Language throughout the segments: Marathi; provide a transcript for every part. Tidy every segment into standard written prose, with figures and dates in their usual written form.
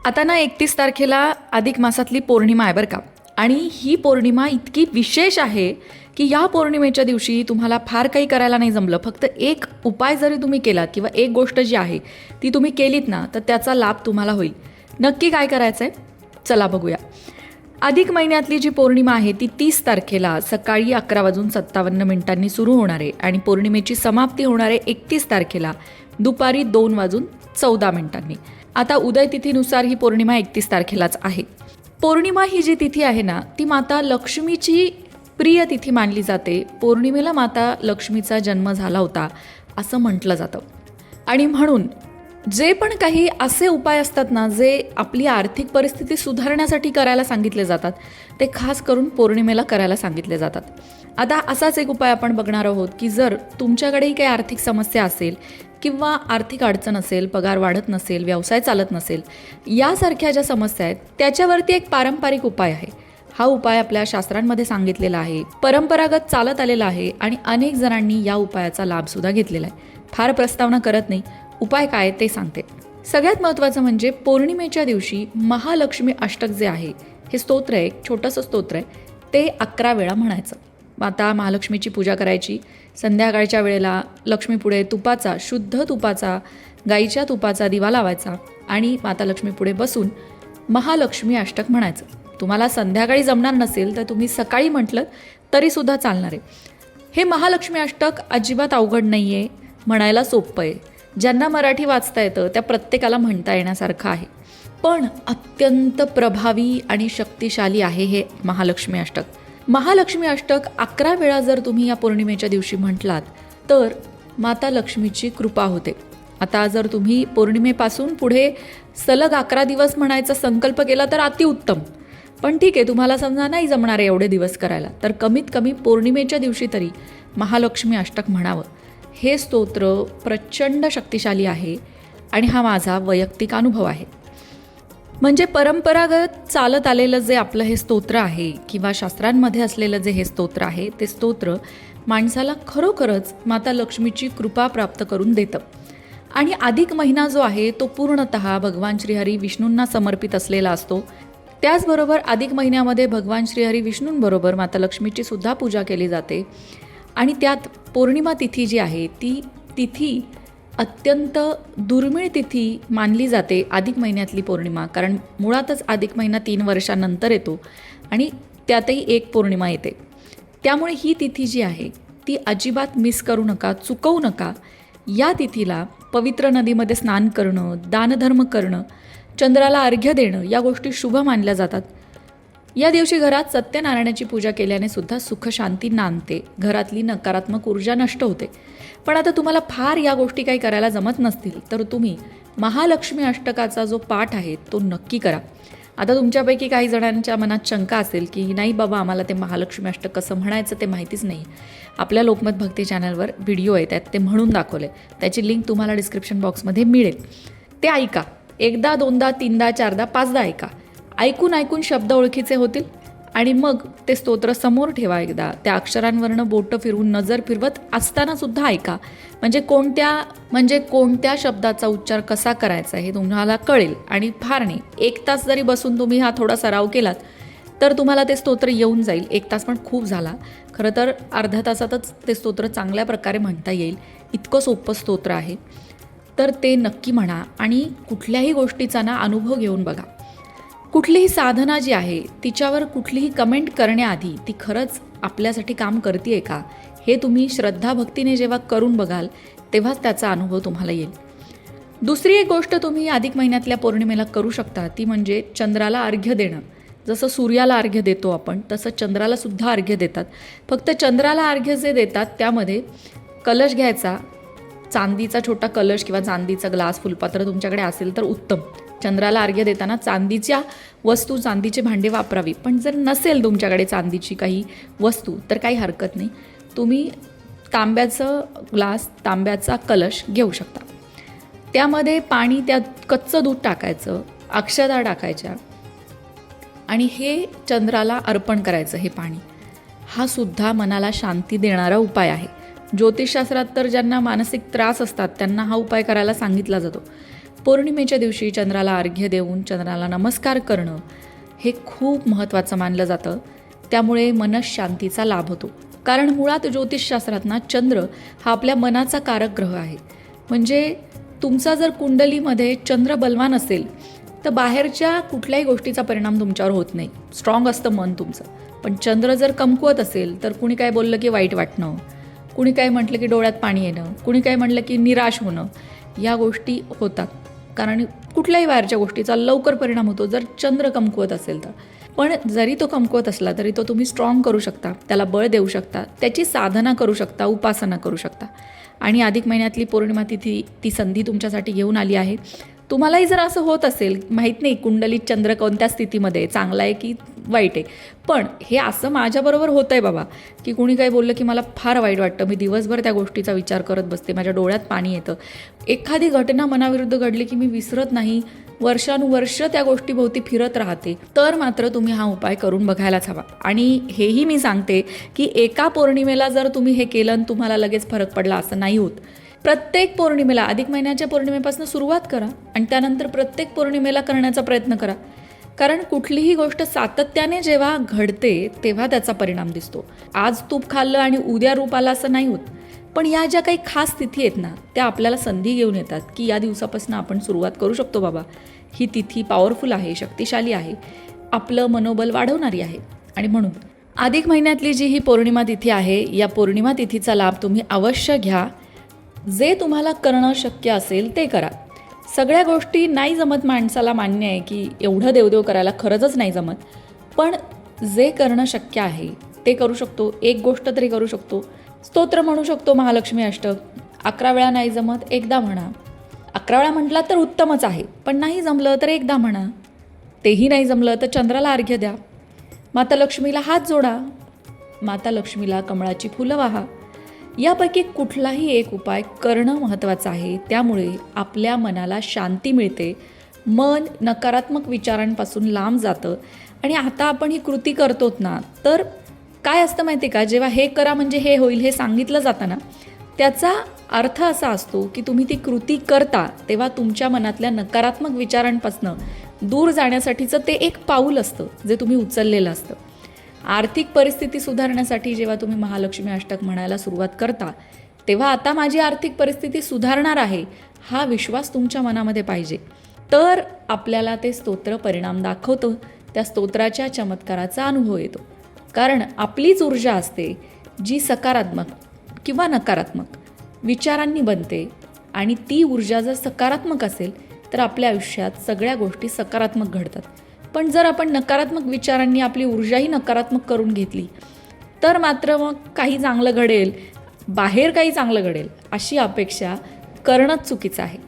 आता ना 31 तारखेला अधिक मासातली पौर्णिमा आहे बरं का. आणि ही पौर्णिमा इतकी विशेष आहे की या पौर्णिमेच्या दिवशी तुम्हाला फार काही करायला नाही जमलं, फक्त एक उपाय जरी तुम्ही केला किंवा एक गोष्ट जी आहे ती तुम्ही केलीत ना तर त्याचा लाभ तुम्हाला होईल. नक्की काय करायचं आहे चला बघूया. अधिक महिन्यातली जी पौर्णिमा आहे ती 30 तारखेला सकाळी 11:57 सुरू होणार आहे आणि पौर्णिमेची समाप्ती होणार आहे 31 तारखेला दुपारी 2:14. आता उदय तिथीनुसार ही पौर्णिमा 31 तारखेलाच आहे. पौर्णिमा ही जी तिथी आहे ना ती माता लक्ष्मीची प्रिय तिथी मानली जाते. पौर्णिमेला माता लक्ष्मीचा जन्म झाला होता असं म्हटलं जातं. आणि म्हणून जे पण काही असे उपाय असतात ना जे आपली आर्थिक परिस्थिती सुधारण्यासाठी करायला सांगितले जातात ते खास करून पौर्णिमेला करायला सांगितले जातात. आता असाच एक उपाय आपण बघणार आहोत की जर तुमच्याकडेही काही आर्थिक समस्या असेल किंवा आर्थिक अडचण असेल, पगार वाढत नसेल, व्यवसाय चालत नसेल, यासारख्या ज्या समस्या आहेत त्याच्यावरती एक पारंपरिक उपाय आहे. हा उपाय आपल्या शास्त्रांमध्ये सांगितलेला आहे, परंपरागत चालत आलेला आहे आणि अनेक जणांनी या उपायाचा लाभसुद्धा घेतलेला आहे. फार प्रस्तावना करत नाही, उपाय काय ते सांगते. सगळ्यात महत्त्वाचं म्हणजे पौर्णिमेच्या दिवशी महालक्ष्मी अष्टक जे आहे हे स्तोत्र आहे, एक छोटंसं स्तोत्र आहे, ते 11 वेळा म्हणायचं. माता महालक्ष्मीची पूजा करायची. संध्याकाळच्या वेळेला लक्ष्मीपुढे तुपाचा, शुद्ध तुपाचा, गाईच्या तुपाचा दिवा लावायचा आणि माता लक्ष्मीपुढे बसून महालक्ष्मी अष्टक म्हणायचं. तुम्हाला संध्याकाळी जमणार नसेल तर तुम्ही सकाळी म्हटलं तरीसुद्धा चालणार आहे. हे महालक्ष्मी अष्टक अजिबात अवघड नाही आहे, म्हणायला सोपं आहे. ज्यांना मराठी वाचता येतं त्या प्रत्येकाला म्हणता येण्यासारखं आहे. पण अत्यंत प्रभावी आणि शक्तिशाली आहे हे महालक्ष्मी अष्टक. महालक्ष्मी अष्टक 11 वेळा जर तुम्ही या पौर्णिमेच्या दिवशी म्हटलात तर माता लक्ष्मीची कृपा होते. आता जर तुम्ही पौर्णिमेपासून पुढे सलग 11 दिवस म्हणायचा संकल्प केला तर अतिउत्तम. पण ठीक आहे, तुम्हाला समजा नाही जमणार आहे एवढे दिवस करायला तर कमीत कमी पौर्णिमेच्या दिवशी तरी महालक्ष्मी अष्टक म्हणावं. हे स्तोत्र प्रचंड शक्तिशाली आहे आणि हा माझा वैयक्तिक अनुभव आहे. म्हणजे परंपरागत चालत आलेलं जे आपलं हे स्तोत्र आहे किंवा शास्त्रांमध्ये असलेलं जे हे स्तोत्र आहे ते स्तोत्र माणसाला खरोखरच माता लक्ष्मीची कृपा प्राप्त करून देतं. आणि अधिक महिना जो आहे तो पूर्णतः भगवान श्रीहरी विष्णूंना समर्पित असलेला असतो. त्याचबरोबर अधिक महिन्यामध्ये भगवान श्रीहरी विष्णूंबरोबर माता लक्ष्मीची सुद्धा पूजा केली जाते. आणि त्यात पौर्णिमा तिथी जी आहे ती तिथी अत्यंत दुर्मिळ तिथी मानली जाते, अधिक महिन्यातली पौर्णिमा. कारण मुळातच अधिक महिना 3 वर्षांनंतर येतो आणि त्यातही एक पौर्णिमा येते. त्यामुळे ही तिथी जी आहे ती अजिबात मिस करू नका, चुकवू नका. या तिथीला पवित्र नदीमध्ये स्नान करणं, दानधर्म करणं, चंद्राला अर्घ्य देणं या गोष्टी शुभ मानल्या जातात. या दिवशी घरात सत्यनारायणाची पूजा केल्याने सुद्धा सुख शांती नांदते, घरातली नकारात्मक ऊर्जा नष्ट होते. पण आता तुम्हाला फार या गोष्टी काही करायला जमत नसतील तर तुम्ही महालक्ष्मी अष्टकाचा जो पाठ आहे तो नक्की करा. आता तुमच्यापैकी काही जणांच्या मनात शंका असेल की नाही बाबा आम्हाला ते महालक्ष्मी अष्टक कसं म्हणायचं ते माहितीच नाही. आपल्या लोकमत भक्ती चॅनलवर व्हिडिओ आहे, त्यात ते म्हणून दाखवले, त्याची लिंक तुम्हाला डिस्क्रिप्शन बॉक्समध्ये मिळेल. ते ऐका, एकदा, दोनदा, तीनदा, चारदा, 5दा ऐका. ऐकून शब्द ओळखीचे होतील आणि मग ते स्तोत्र समोर ठेवा. एकदा त्या अक्षरांवरनं बोटं फिरवून नजर फिरवत असताना सुद्धा ऐका. म्हणजे कोणत्या शब्दाचा उच्चार कसा करायचा हे तुम्हाला कळेल. आणि फार नाही, 1 तास जरी बसून तुम्ही हा थोडा सराव केलात तर तुम्हाला ते स्तोत्र येऊन जाईल. 1 तास पण खूप झाला, खरं तर अर्ध्या तासातच ते स्तोत्र चांगल्या प्रकारे म्हणता येईल. इतकं सोपं स्तोत्र आहे. तर ते नक्की म्हणा आणि कुठल्याही गोष्टीचा ना अनुभव घेऊन बघा. कुठलीही साधना जी आहे तिच्यावर कुठलीही कमेंट करण्याआधी ती खरंच आपल्यासाठी काम करते का हे तुम्ही श्रद्धाभक्तीने जेव्हा करून बघाल तेव्हाच त्याचा अनुभव तुम्हाला येईल. दुसरी एक गोष्ट तुम्ही अधिक महिन्यातल्या पौर्णिमेला करू शकता ती म्हणजे चंद्राला अर्घ्य देणं. जसं सूर्याला अर्घ्य देतो आपण तसं चंद्राला सुद्धा अर्घ्य देतात. फक्त चंद्राला अर्घ्य जे देतात त्यामध्ये कलश घ्यायचा, चांदीचा छोटा कलश किंवा चांदीचा ग्लास, फुलपात्र तुमच्याकडे असेल तर उत्तम. चंद्राला अर्घ्य देताना चांदीच्या वस्तू, चांदीचे भांडे वापरावी. पण जर नसेल तुमच्याकडे चांदीची काही वस्तू तर काही हरकत नाही, तुम्ही तांब्याचं ग्लास, तांब्याचा कलश घेऊ शकता. त्यामध्ये पाणी, त्यात कच्चं दूध टाकायचं, अक्षता टाकायच्या आणि हे चंद्राला अर्पण करायचं. हे पाणी हा सुद्धा मनाला शांती देणारा उपाय आहे. ज्योतिषशास्त्रात तर ज्यांना मानसिक त्रास असतात त्यांना हा उपाय करायला सांगितला जातो. पौर्णिमेच्या दिवशी चंद्राला अर्घ्य देऊन चंद्राला नमस्कार करणं हे खूप महत्त्वाचं मानलं जातं. त्यामुळे मनःशांतीचा लाभ होतो. कारण मुळात ज्योतिषशास्त्रात ना चंद्र हा आपल्या मनाचा कारक ग्रह आहे. म्हणजे तुमचा जर कुंडलीमध्ये चंद्र बलवान असेल तर बाहेरच्या कुठल्याही गोष्टीचा परिणाम तुमच्यावर होत नाही. स्ट्रॉंग असतं मन तुमचं. पण चंद्र जर कमकुवत असेल तर कुणी काय बोललं की वाईट वाटणं, कुणी काय म्हटलं की डोळ्यात पाणी येणं, कुणी काय म्हटलं की निराश होणं, या गोष्टी होतात. कारण कुठल्याही बाहेरच्या गोष्टीचा लवकर परिणाम होतो जर चंद्र कमकुवत असेल तर. पण जरी तो कमकुवत असला तरी तो तुम्ही स्ट्रॉंग करू शकता, त्याला बळ देऊ शकता, त्याची साधना करू शकता, उपासना करू शकता. आणि अधिक महिन्यातली पौर्णिमा तिथी ती संधी तुमच्यासाठी घेऊन आली आहे. तुम्हालाही जर असं होत असेल, माहीत नाही कुंडलीत चंद्र कोणत्या स्थितीमध्ये चांगला आहे की वाईट आहे, पण हे असं माझ्याबरोबर होतं आहे बाबा की कुणी काही बोललं की मला फार वाईट वाटतं, मी दिवसभर त्या गोष्टीचा विचार करत बसते, माझ्या डोळ्यात पाणी येतं. एखादी घटना मनाविरुद्ध घडली की मी विसरत नाही, वर्षानुवर्ष त्या गोष्टीभोवती फिरत राहते, तर मात्र तुम्ही हा उपाय करून बघायलाच हवा. आणि हेही मी सांगते की एका पौर्णिमेला जर तुम्ही हे केलं आणि तुम्हाला लगेच फरक पडला असं नाही होत. प्रत्येक पौर्णिमेला, अधिक महिन्याच्या पौर्णिमेपासून सुरुवात करा आणि त्यानंतर प्रत्येक पौर्णिमेला करण्याचा प्रयत्न करा. कारण कुठलीही गोष्ट सातत्याने जेव्हा घडते तेव्हा त्याचा परिणाम दिसतो. आज तूप खाल्लं आणि उद्या रूप आलं असं नाही होत. पण या ज्या काही खास तिथी आहेत ना, त्या आपल्याला संधी घेऊन येतात की या दिवसापासून आपण सुरुवात करू शकतो बाबा. ही तिथी पॉवरफुल आहे, शक्तिशाली आहे, आपलं मनोबल वाढवणारी आहे. आणि म्हणून अधिक महिन्यातली जी ही पौर्णिमा तिथी आहे, या पौर्णिमा तिथीचा लाभ तुम्ही अवश्य घ्या. जे तुम्हाला करणं शक्य असेल ते करा. सगळ्या गोष्टी नाही जमत, माणसाला मान्य आहे की एवढं देवदेव करायला खरंच नाही जमत. पण जे करणं शक्य आहे ते करू शकतो. एक गोष्ट तरी करू शकतो. स्तोत्र म्हणू शकतो, महालक्ष्मी अष्टक. 11 वेळा नाही जमत, एकदा म्हणा. 11 वेळा म्हटला तर उत्तमच आहे, पण नाही जमलं तर एकदा म्हणा. तेही नाही जमलं तर चंद्राला अर्घ्य द्या, माता लक्ष्मीला हात जोडा, माता लक्ष्मीला कमळाची फुलं वाहा. यापैकी कुठलाही एक उपाय करणं महत्त्वाचं आहे. त्यामुळे आपल्या मनाला शांती मिळते, मन नकारात्मक विचारांपासून लांब जातं. आणि आता आपण ही कृती करतोत ना, तर काय असतं माहिती आहे का, जेव्हा हे करा म्हणजे हे होईल हे सांगितलं जातं ना, त्याचा अर्थ असा असतो की तुम्ही ती कृती करता तेव्हा तुमच्या मनातल्या नकारात्मक विचारांपासून दूर जाण्यासाठीचं ते एक पाऊल असतं जे तुम्ही उचललेलं असतं. आर्थिक परिस्थिती सुधारण्यासाठी जेव्हा तुम्ही महालक्ष्मी अष्टक म्हणायला सुरुवात करता तेव्हा आता माझी आर्थिक परिस्थिती सुधारणार आहे हा विश्वास तुमच्या मनामध्ये पाहिजे. तर आपल्याला ते स्तोत्र परिणाम दाखवतं, त्या स्तोत्राच्या चमत्काराचा अनुभव येतो. कारण आपलीच ऊर्जा असते जी सकारात्मक किंवा नकारात्मक विचारांनी बनते. आणि ती ऊर्जा जर सकारात्मक असेल तर आपल्या आयुष्यात सगळ्या गोष्टी सकारात्मक घडतात. पण जर आपण नकारात्मक विचारांनी आपली ऊर्जाही नकारात्मक करून घेतली तर मात्र मग काही चांगलं घडेल, बाहेर काही चांगलं घडेल अशी अपेक्षा करणंच चुकीचं आहे.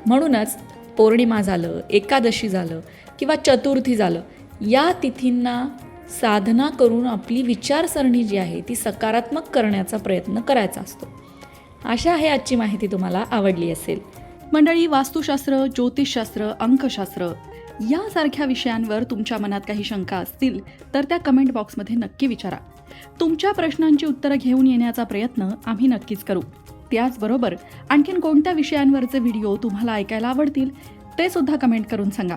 म्हणूनच पौर्णिमा झालं, एकादशी झालं किंवा चतुर्थी झालं, या तिथींना साधना करून आपली विचारसरणी जी आहे ती सकारात्मक करण्याचा प्रयत्न करायचा असतो. आशा आहे आजची माहिती तुम्हाला आवडली असेल. मंडळी, वास्तुशास्त्र, ज्योतिषशास्त्र, अंकशास्त्र यासारख्या विषयांवर तुमच्या मनात काही शंका असतील तर त्या कमेंट बॉक्समध्ये नक्की विचारा. तुमच्या प्रश्नांची उत्तरं घेऊन येण्याचा प्रयत्न आम्ही नक्कीच करू. त्याचबरोबर आणखीन कोणत्या विषयांवरचे व्हिडिओ तुम्हाला ऐकायला आवडतील ते सुद्धा कमेंट करून सांगा.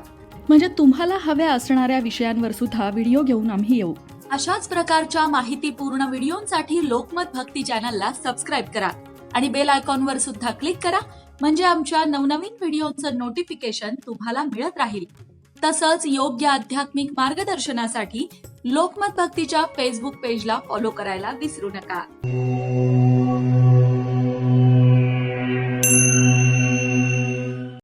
म्हणजे तुम्हाला हव्या असणाऱ्या विषयांवर सुद्धा व्हिडिओ घेऊन आम्ही येऊ. अशाच प्रकारच्या माहितीपूर्ण व्हिडिओंसाठी लोकमत भक्ती चॅनलला सबस्क्राईब करा आणि बेल आयकॉनवर सुद्धा क्लिक करा. म्हणजे आमच्या नवनवीन व्हिडिओचं नोटिफिकेशन तुम्हाला मिळत राहील. तसंच योग्य आध्यात्मिक मार्गदर्शनासाठी लोकमत भक्तीच्या फेसबुक पेजला फॉलो करायला विसरू नका.